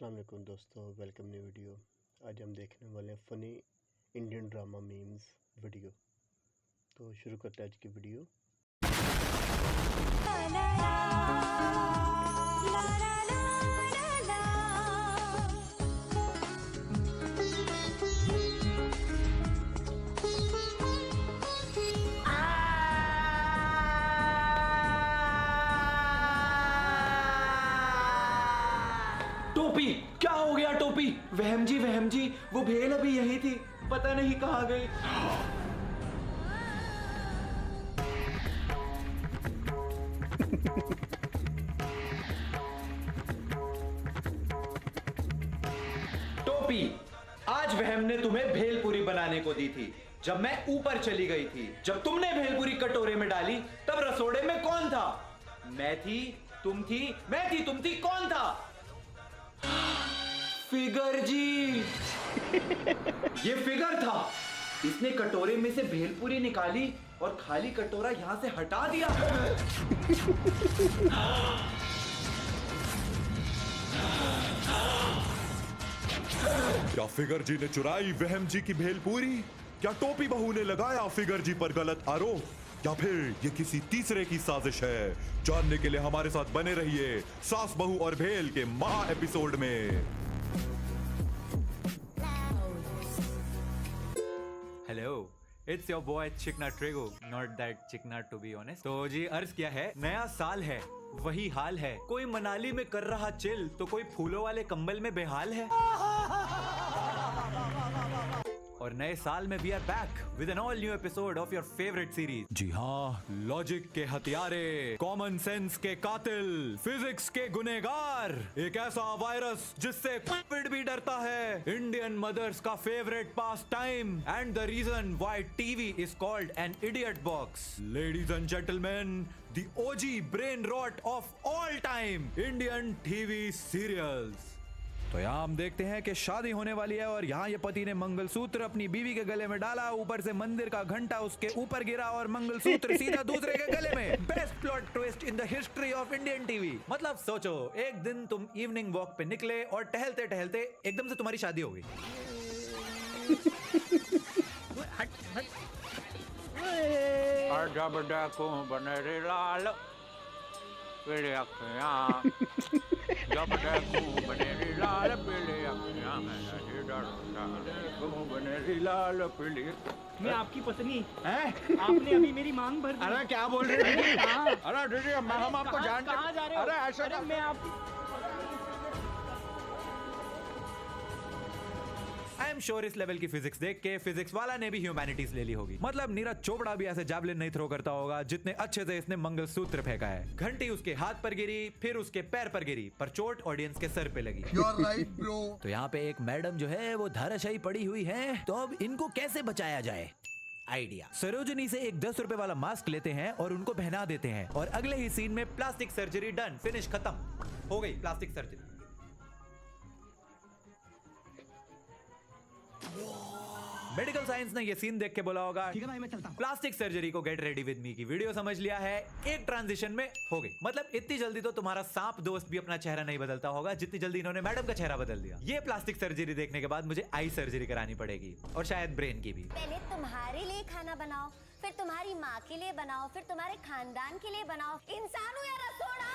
अस्सलाम वालेकुम दोस्तों, वेलकम न्यू वीडियो। आज हम देखने वाले हैं funny Indian drama memes video. तो शुरू करते हैं आज की वीडियो। टोपी, क्या हो गया टोपी? वहम जी, वो भेल अभी यही थी, पता नहीं कहाँ गई। टोपी, आज वहम ने तुम्हें भेलपूरी बनाने को दी थी जब मैं ऊपर चली गई थी। जब तुमने भेलपूरी कटोरे में डाली तब रसोड़े में कौन था? मैं थी, तुम थी, मैं थी, तुम थी, कौन था? फिगर जी। ये फिगर था। इसने कटोरे में से भेलपूरी निकाली और खाली कटोरा यहां से हटा दिया। क्या फिगर जी ने चुराई वहम जी की भेलपूरी? क्या टोपी बहू ने लगाया फिगर जी पर गलत आरोप? या फिर ये किसी तीसरे की साजिश है? जानने के लिए हमारे साथ बने रहिए सास बहू और भेल के महा एपिसोड में। हेलो, इट्स योर बॉय चिकना ट्रेगो, नॉट दैट चिकना टू बी ऑनेस्ट। तो जी अर्ज क्या है, नया साल है, वही हाल है। कोई मनाली में कर रहा चिल तो कोई फूलों वाले कंबल में बेहाल है। और नए साल में we are back with an all new episode of your favourite series. जी हाँ, लॉजिक के हथियारे, कॉमन सेंस के कातिल, फिजिक्स के गुनेगार, एक ऐसा वायरस जिससे कोविड भी डरता है, इंडियन मदर्स का favourite pastime and the reason why TV is called an idiot box. Ladies and gentleman, the OG brain rot of all time, Indian TV serials. तो यहाँ हम देखते हैं कि शादी होने वाली है और यहाँ ये पति ने मंगलसूत्र अपनी बीवी के गले में डाला, ऊपर से मंदिर का घंटा उसके ऊपर गिरा और मंगलसूत्र सीधा दूसरे के गले में। Best plot twist in the history of Indian TV. मतलब सोचो, एक दिन तुम इवनिंग वॉक पे निकले और टहलते टहलते एकदम से तुम्हारी शादी हो गई। जब देखूं बनरी लाल पीली अखियां, जब देखूं बनरी लाल पीली अखियां, मैं नहीं डरता, देखूं बनरी लाल पीली। मैं आपकी पत्नी हैं? आपने अभी मेरी मांग भर दी। अरे क्या बोल रहे हैं? हाँ। अरे दीदी, हम आपको जानते। कहाँ जा रहे हो? अरे ऐसा अरे मैं आपकी आई एम श्योर इस लेवल की फिजिक्स देख के फिजिक्स वाला ने भी ह्यूमैनिटीज ले ली होगी। मतलब नीरज चोपड़ा भी ऐसे जावलिन नहीं थ्रो करता होगा जितने अच्छे से इसने मंगलसूत्र फेंका है। घंटी उसके हाथ पर गिरी, फिर उसके पैर पर गिरी, पर चोट ऑडियंस के सर पे लगी। right, bro. तो यहाँ पे एक मैडम जो है वो धाराशायी पड़ी हुई है, तो अब इनको कैसे बचाया जाए? आइडिया। सरोजनी से एक 10 रुपए वाला मास्क लेते हैं और उनको पहना देते हैं और अगले ही सीन में प्लास्टिक सर्जरी डन, फिनिश, खत्म हो गई प्लास्टिक सर्जरी। मेडिकल साइंस ने ये सीन देख के बोला होगा, ठीक है भाई, मैं चलता हूं। प्लास्टिक सर्जरी को गेट रेडी विद मी की वीडियो समझ लिया है, एक ट्रांजिशन में हो गई। मतलब इतनी जल्दी तो तुम्हारा सांप दोस्त भी अपना चेहरा नहीं बदलता होगा जितनी जल्दी इन्होंने मैडम का चेहरा बदल दिया। ये प्लास्टिक सर्जरी देखने के बाद मुझे आई सर्जरी करानी पड़ेगी और शायद ब्रेन की भी। पहले तुम्हारे लिए खाना बनाओ, फिर तुम्हारी माँ के लिए बनाओ, फिर तुम्हारे खानदान के लिए बनाओ। इंसान हो या रसोड़ा?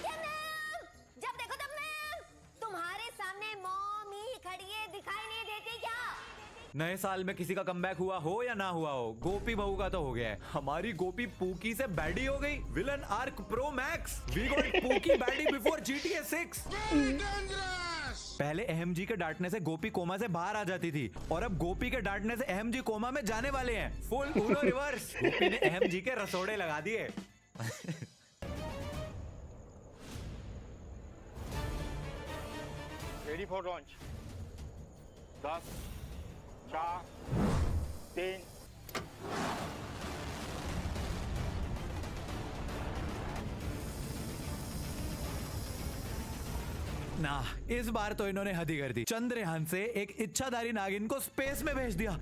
क्या मैम? जब देखो तब मैम, तुम्हारे सामने मॉमी खड़ी है, दिखाई नहीं देती क्या? नए साल में किसी का कमबैक हुआ हो या ना हुआ हो, गोपी बहू का तो हो गया है। हमारी गोपी पूकी से बैडी हो गई। Villain arc pro max, we got pookie baddie before GTA 6। पहले अहम जी के डांटने से गोपी कोमा से बाहर आ जाती थी और अब गोपी के डांटने से अहम जी कोमा में जाने वाले हैं। फुल उनो रिवर्स। गोपी ने अहम जी के रसोड़े लगा दिए। Ready for launch. 10, 4, 3। ना, इस बार तो इन्होंने हद ही कर दी। चंद्रयान से एक इच्छाधारी नागिन को स्पेस में भेज दिया।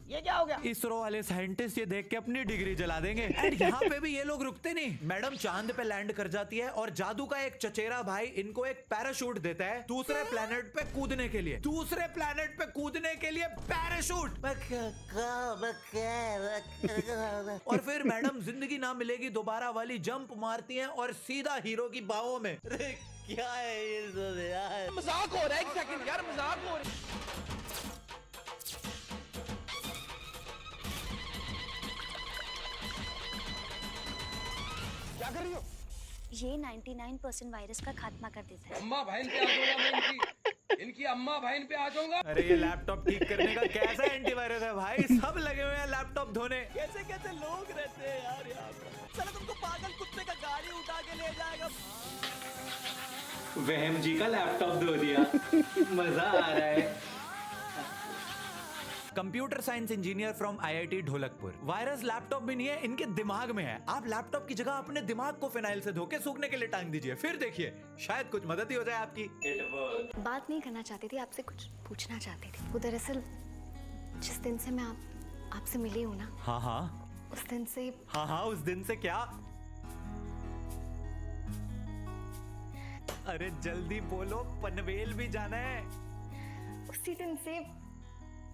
ये क्या हो गया? इसरो वाले साइंटिस्ट ये देख के अपनी डिग्री जला देंगे। एंड यहाँ पे भी ये लोग रुकते नहीं। मैडम चांद पे लैंड कर जाती है और जादू का एक चचेरा भाई इनको एक पैराशूट देता है दूसरे प्लेनेट पे कूदने के लिए। दूसरे प्लेनेट पे कूदने के लिए पैराशूट। और फिर मैडम जिंदगी ना मिलेगी दोबारा वाली जंप मारती हैं और सीधा हीरो की बाहों में। क्या है ये सब यार? मजाक हो रहा है, एक सेकंड यार, मजाक हो रहा है। क्या कर रही हो? ये 99% वायरस का खात्मा कर देता है। अम्मा बहन पे आ जाऊंगा मैं इनकी अम्मा बहन पे आ जाऊंगा। अरे ये लैपटॉप ठीक करने का कैसा एंटीवायरस है भाई? सब लगे हुए हैं लैपटॉप धोने। कैसे कैसे लोग रहते हैं यार यहाँ पर। चलो तुमको पागल कुत्ते का गाड़ी उठा के ले जाएगा। वहम जी का लैपटॉप धो दिया। मजा आ रहा है। Computer science engineer from IIT Dholakpur. Virus laptop में नहीं है, इनके दिमाग में है। आप लैपटॉप की जगह अपने दिमाग को फिनाइल से धो के सूखने के लिए टांग दीजिए, फिर देखिए शायद कुछ मदद ही हो जाए आपकी। बात नहीं करना चाहती थी, आपसे कुछ पूछना चाहती थी। वो दरअसल जिस दिन से मैं आपसे मिली हूँ ना, हाँ हाँ उस दिन से। हाँ हाँ उस दिन से क्या? अरे जल्दी बोलो, पनवेल भी जाना है। उसी दिन से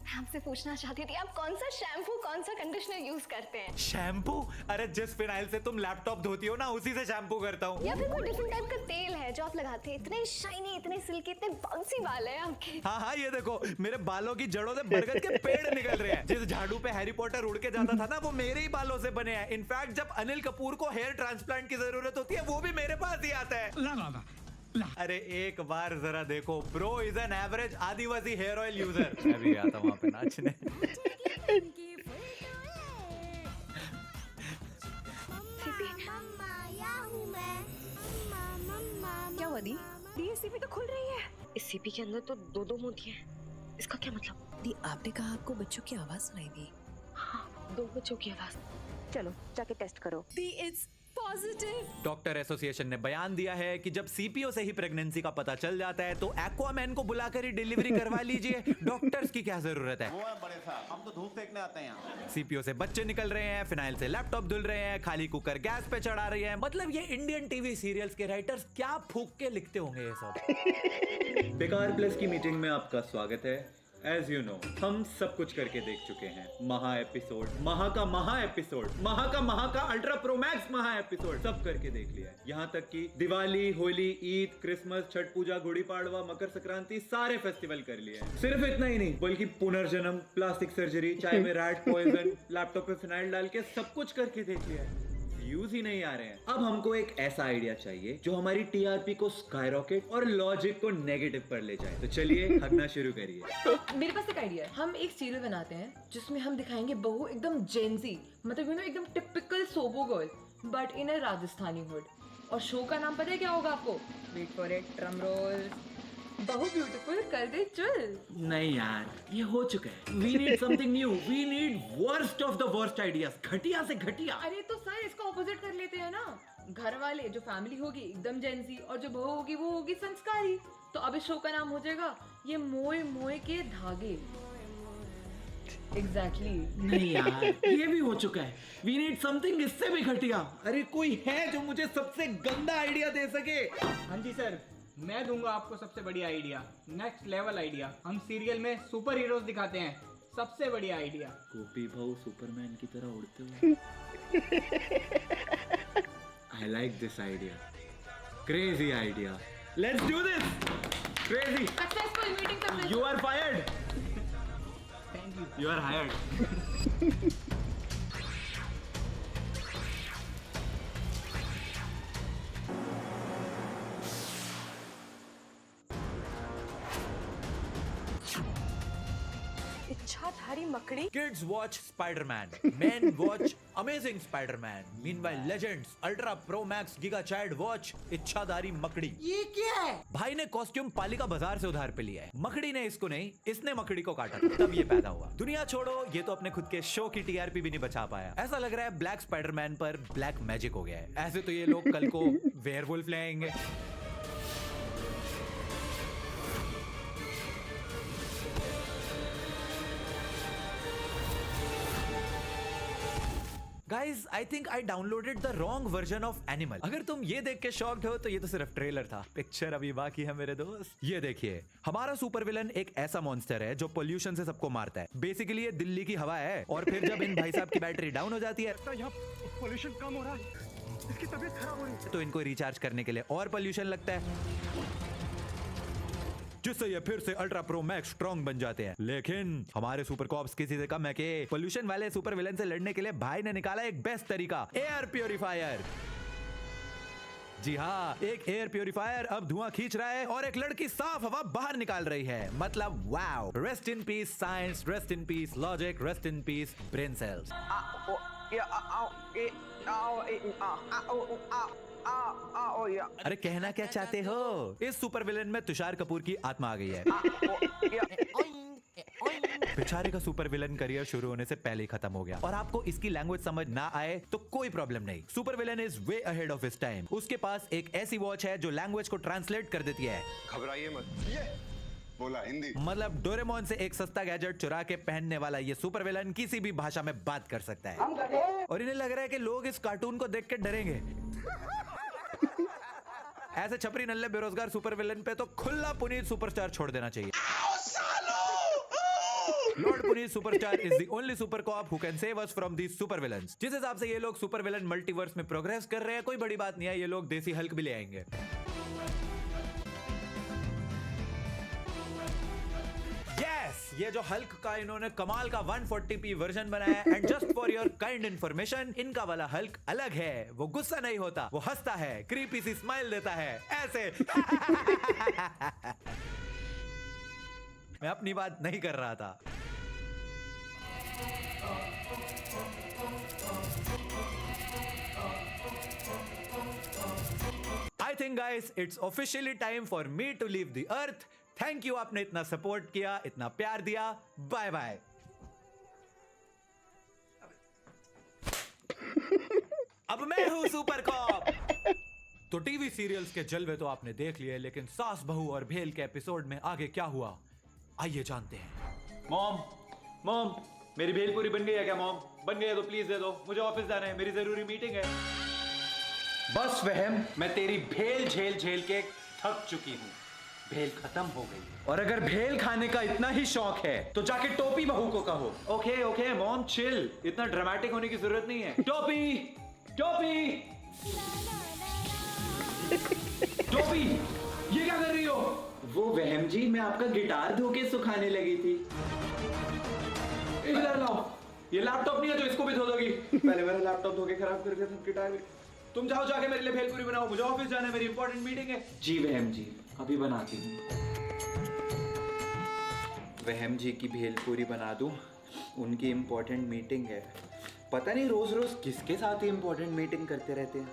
मैं आपसे पूछना चाहती थी, आप कौन सा शैम्पू कौन सा कंडीशनर यूज करते हैं? शैम्पू? अरे जिस फिनाइल से तुम लैपटॉप धोती हो ना उसी से शैम्पू करता हूँ। या फिर कोई डिफरेंट टाइप का तेल है जो आप लगाते हैं? इतने शाइनी, इतने सिल्की, इतने बाउंसी बाल है आपके। हाँ हाँ ये देखो, मेरे बालों की जड़ों से बरगद के पेड़ निकल रहे हैं। जिस झाड़ू पे हैरी पॉटर उड़ के जाता था ना, वो मेरे ही बालों से बने हैं। इनफैक्ट जब अनिल कपूर को हेयर ट्रांसप्लांट की जरूरत होती है वो भी मेरे पास ही आता है। अरे एक बार जरा देखो, bro is an average Adivasi hair oil user. मैं भी आता वहाँ पे नाचने। क्या हुआ दी? ये सीपी तो खुल रही है। इस सीपी के अंदर तो दो मोतियां हैं। इसका क्या मतलब? दी आपने कहा आपको बच्चों की आवाज सुनाई दी। हाँ, 2 बच्चों की आवाज। चलो जाके टेस्ट करो। दी इट्स पॉजिटिव। डॉक्टर एसोसिएशन ने बयान दिया है कि जब सीपीओ से ही प्रेगनेंसी का पता चल जाता है तो एक्वामैन को बुलाकर ही डिलीवरी करवा लीजिए। डॉक्टर्स की क्या जरूरत है? वो है बड़े साहब, हम तो धूप सेकने आते हैं यहाँ। सीपीओ से बच्चे निकल रहे हैं, फिनाइल से लैपटॉप धुल रहे हैं, खाली कुकर गैस पे चढ़ा रही है। मतलब ये इंडियन टीवी सीरियल्स के राइटर्स क्या फूक के लिखते होंगे ये सब। बेकार प्लस की मीटिंग में आपका स्वागत है। एज यू नो हम सब कुछ करके देख चुके हैं। महा एपिसोड, महा एपिसोड, महा का अल्ट्रा प्रोमैक्स महा एपिसोड सब करके देख लिया है। यहाँ तक कि दिवाली, होली, ईद, क्रिसमस, छठ पूजा, गुड़ी पाड़वा, मकर संक्रांति सारे फेस्टिवल कर लिए हैं। सिर्फ इतना ही नहीं बल्कि पुनर्जन्म, प्लास्टिक सर्जरी, चाय में रैट पॉइजन, लैपटॉप पे फिनाइल डाल के सब कुछ करके देख लिया है। व्यूज ही नहीं आ रहे हैं। अब हमको एक ऐसा आइडिया चाहिए जो हमारी टीआरपी को स्काईरॉकेट और लॉजिक को नेगेटिव पर ले जाए। तो चलिए हगना शुरू करिए। मेरे पास एक आइडिया है। हम एक सीरियल बनाते हैं जिसमें हम दिखाएंगे बहू एकदम जेंजी, मतलब यू नो एकदम typical SoBo girl but in a Rajasthani hood. और शो का नाम पता है क्या होगा आपको? Wait for it, drum roll. बहू ब्यूटीफुल कर दे चल। नहीं यार, ये हो चुका है। We need something new. We need worst of the worst ideas, घटिया से घटिया। अरे तो सर इसका ऑपोजिट कर लेते हैं ना। घर वाले जो फैमिली होगी एकदम जेंजी और जो बहू होगी वो होगी संस्कारी। तो अब इस शो का नाम हो जाएगा ये मोए मोए के धागे। एग्जैक्टली। नहीं यार, ये भी हो चुका है। वी नीड समथिंग इससे भी घटिया। अरे कोई है जो मुझे सबसे गंदा आइडिया दे सके? हाँ जी सर, मैं दूंगा आपको सबसे बढ़िया आइडिया, नेक्स्ट लेवल आइडिया। हम सीरियल में सुपर हीरोज दिखाते हैं, सबसे बढ़िया आइडिया। गोपी भाऊ सुपरमैन की तरह उड़ते हुए। I like this idea. Crazy idea. Let's do this. Crazy. Successful meeting successful. You are fired. Thank you. You are hired. इच्छाधारी मकड़ी। Kids watch Spider-Man. Men watch Amazing Spider-Man. Meanwhile, Legends, Ultra Pro Max, Giga Child watch इच्छाधारी मकड़ी। ये क्या है? भाई ने costume पालिका बाजार से उधार पे लिया है। मकड़ी ने इसको नहीं, इसने मकड़ी को काटा था, तब ये पैदा हुआ। दुनिया छोड़ो, ये तो अपने खुद के शो की टीआरपी भी नहीं बचा पाया। ऐसा लग रहा है ब्लैक स्पाइडरमैन पर ब्लैक मैजिक हो गया है। ऐसे तो ये लोग कल को वेयरवुल्फ ले आएंगे। Guys I think I downloaded the wrong version of animal. अगर तुम ये देख के शॉक्ड हो तो ये तो सिर्फ ट्रेलर था, पिक्चर अभी बाकी है मेरे दोस्त। ये देखिए, हमारा सुपर विलन एक ऐसा मॉन्स्टर है जो पोल्यूशन से सबको मारता है। बेसिकली ये दिल्ली की हवा है, और फिर जब इन भाई साहब की बैटरी डाउन हो जाती है, पोल्यूशन कम हो रहा है, इसकी तबीयत खराब हो रही है, तो इनको रिचार्ज करने के लिए और पोल्यूशन लगता है, जिससे ये फिर से अल्ट्रा प्रो मैक्स स्ट्रॉन्ग बन जाते हैं। लेकिन हमारे सुपर कॉप्स किसी से कम है कि पोल्यूशन वाले सुपर विलन से लड़ने के लिए भाई ने निकाला एक बेस्ट तरीका, एयर प्योरीफायर। जी हाँ, एक एयर प्योरीफायर अब धुआं खींच रहा है और एक लड़की साफ हवा बाहर निकाल रही है। मतलब wow, rest in peace science, rest in peace logic, rest in peace brain cells. अरे कहना क्या चाहते हो? इस सुपर विलेन में तुषार कपूर की आत्मा आ गई है। बेचारे का सुपर विलन करियर शुरू होने से पहले ही खत्म हो गया, और आपको इसकी लैंग्वेज समझ ना आए तो कोई प्रॉब्लम नहीं। Super villain is way ahead of his time. उसके पास एक ऐसी वॉच है जो लैंग्वेज को ट्रांसलेट कर देती है। घबराइए मत, ये बोला हिंदी। मतलब डोरेमोन से एक सस्ता गैजेट चुरा के पहनने वाला ये सुपर विलन किसी भी भाषा में बात कर सकता है, और इन्हें लग रहा है कि लोग इस कार्टून को देख के डरेंगे। ऐसे छपरी नल्ले बेरोजगार सुपर विलन पे तो खुला पुनीत सुपरस्टार छोड़ देना चाहिए। Lord Puneet superstar is the only super cop who can save us from these super villains. जिस हिसाब से ये लोग सुपर विलन मल्टीवर्स में प्रोग्रेस कर रहे हैं, कोई बड़ी बात नहीं है, ये लोग देसी हल्क भी ले आएंगे। ये जो हल्क का इन्होंने कमाल का 140p वर्जन बनाया है, and just for your kind information, इनका वाला हल्क अलग है। वो गुस्सा नहीं होता, वो हंसता है, क्रीपी सी स्माइल देता है, ऐसे। मैं अपनी बात नहीं कर रहा था। I think guys, it's officially time for me to leave the earth. Thank you, आपने इतना सपोर्ट किया, इतना प्यार दिया। Bye bye. अब मैं हूं सुपर कॉप। तो टीवी सीरियल्स के जलवे तो आपने देख लिए, लेकिन सास बहू और भेल के एपिसोड में आगे क्या हुआ, आइए जानते हैं। मॉम, मेरी भेलपूरी बन गई है क्या? मॉम, बन गई है तो प्लीज दे दो, मुझे ऑफिस जाना है, मेरी जरूरी मीटिंग है। बस वहम, मैं तेरी भेल झेल के थक चुकी हूँ। भेल खत्म हो गई, और अगर भेल खाने का इतना ही शौक है तो जाके टोपी बहू को कहो। ओके मॉम, चिल, इतना ड्रामेटिक होने की जरूरत नहीं है। टोपी, ये क्या कर रही हो? वो वहम जी, मैं आपका गिटार धो के सुखाने लगी थी। इधर लाओ, ये लैपटॉप नहीं है तो इसको भी धो दोगी। पहले मेरा लैपटॉप धो के खराब करके तुम गिटार भी। तुम जाओ, जाके मेरे लिए भेलपूरी बनाओ, मुझे ऑफिस जाना है, मेरी इंपॉर्टेंट मीटिंग है। जी वहम जी, अभी बनाती हूँ। वहम जी की भेलपूरी बना दूं, उनकी इंपॉर्टेंट मीटिंग है। पता नहीं रोज रोज किसके साथ ही इंपॉर्टेंट मीटिंग करते रहते हैं।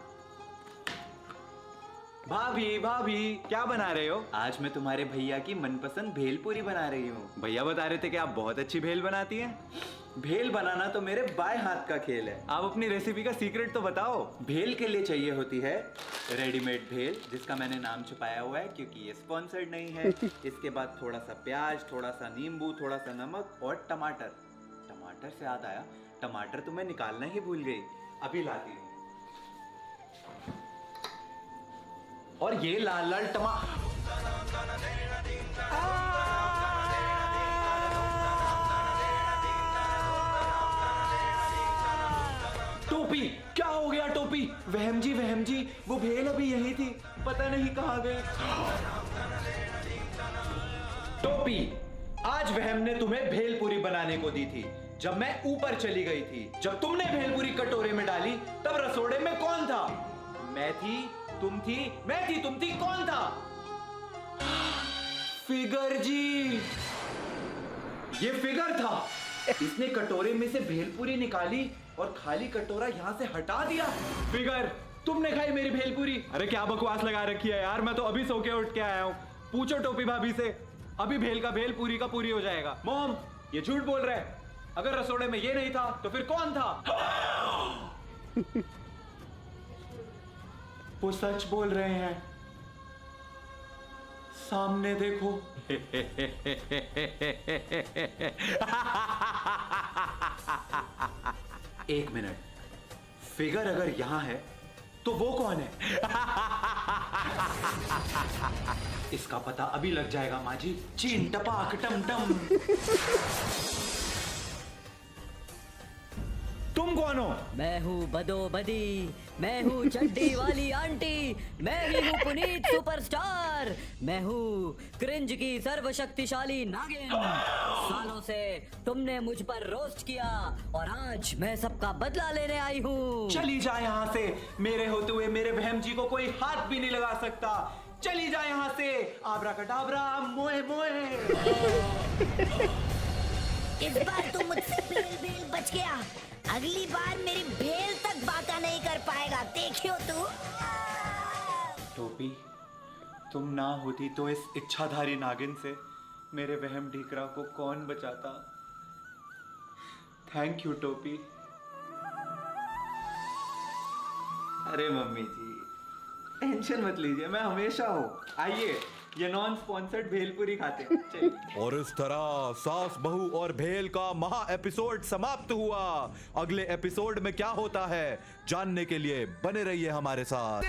भाभी क्या बना रहे हो? आज मैं तुम्हारे भैया की मनपसंद भेलपूरी बना रही हूँ। भैया बता रहे थे कि आप बहुत अच्छी भेल बनाती हैं। भेल बनाना तो मेरे बाएं हाथ का खेल है। आप अपनी रेसिपी का सीक्रेट तो बताओ। भेल के लिए चाहिए होती है रेडीमेड भेल, जिसका मैंने नाम छुपाया हुआ है क्योंकि ये स्पॉन्सर्ड नहीं है। इसके बाद थोड़ा सा प्याज, थोड़ा सा नींबू, थोड़ा सा नमक और टमाटर। टमाटर से याद आया, टमाटर तो मैं निकालना ही भूल गई, अभी लाती हूँ। और ये लाल लाल टोपी, क्या हो गया टोपी? वहम जी, वो भेल अभी यही थी, पता नहीं कहाँ गई। टोपी, आज वहम ने तुम्हें भेलपूरी बनाने को दी थी जब मैं ऊपर चली गई थी। जब तुमने भेलपूरी कटोरे में डाली तब रसोड़े में कौन था? मैं थी, तुम थी, मैं थी, तुम थी, कौन था? फिगर जी, ये फिगर था। इसने कटोरे में से भेलपूरी निकाली और खाली कटोरा यहाँ से हटा दिया। फिगर, तुमने खाई मेरी भेलपूरी? अरे क्या बकवास लगा रखी है यार, मैं तो अभी सो के उठ के आया हूँ। पूछो टोपी भाभी से, अभी भेल का भेल पूरी का पूरी हो जाएगा। मॉम, ये झूठ बोल रहे हैं। अगर रसोड़े में ये नहीं था तो फिर कौन था? वो सच बोल रहे हैं, सामने देखो। एक मिनट, फिगर अगर यहाँ है तो वो कौन है? इसका पता अभी लग जाएगा माँ जी। चीन टपाक टम टम। तुम कौन हो? मैं हूँ बदो बदी, मैं हूँ चड्डी वाली आंटी, मैं ही हूँ पुनीत सुपरस्टार, मैं हूँ क्रिंज की सर्वशक्तिशाली नागिन। सालों से तुमने मुझ पर रोस्ट किया और आज मैं सबका बदला लेने आई हूँ। चली जा यहाँ से। मेरे होते हुए मेरे बहन जी को कोई हाथ भी नहीं लगा सकता। चली जा यहाँ से। आब्राकडाब्रा मोए मोए। इस बार तू मुझसे भेल बच गया। अगली बार मेरी भेल तक बाका नहीं कर पाएगा, देखियो तू। टोपी, तुम ना होती तो इस इच्छाधारी नागिन से मेरे वहम ढीकरा को कौन बचाता। थैंक यू टोपी। अरे मम्मी जी, टेंशन मत लीजिए, मैं हमेशा हूँ। आइए, ये नॉन स्पॉन्सर्ड भेलपुरी खाते हैं। चलिए। और इस तरह सास बहू और भेल का महा एपिसोड समाप्त हुआ। अगले एपिसोड में क्या होता है जानने के लिए बने रहिए हमारे साथ।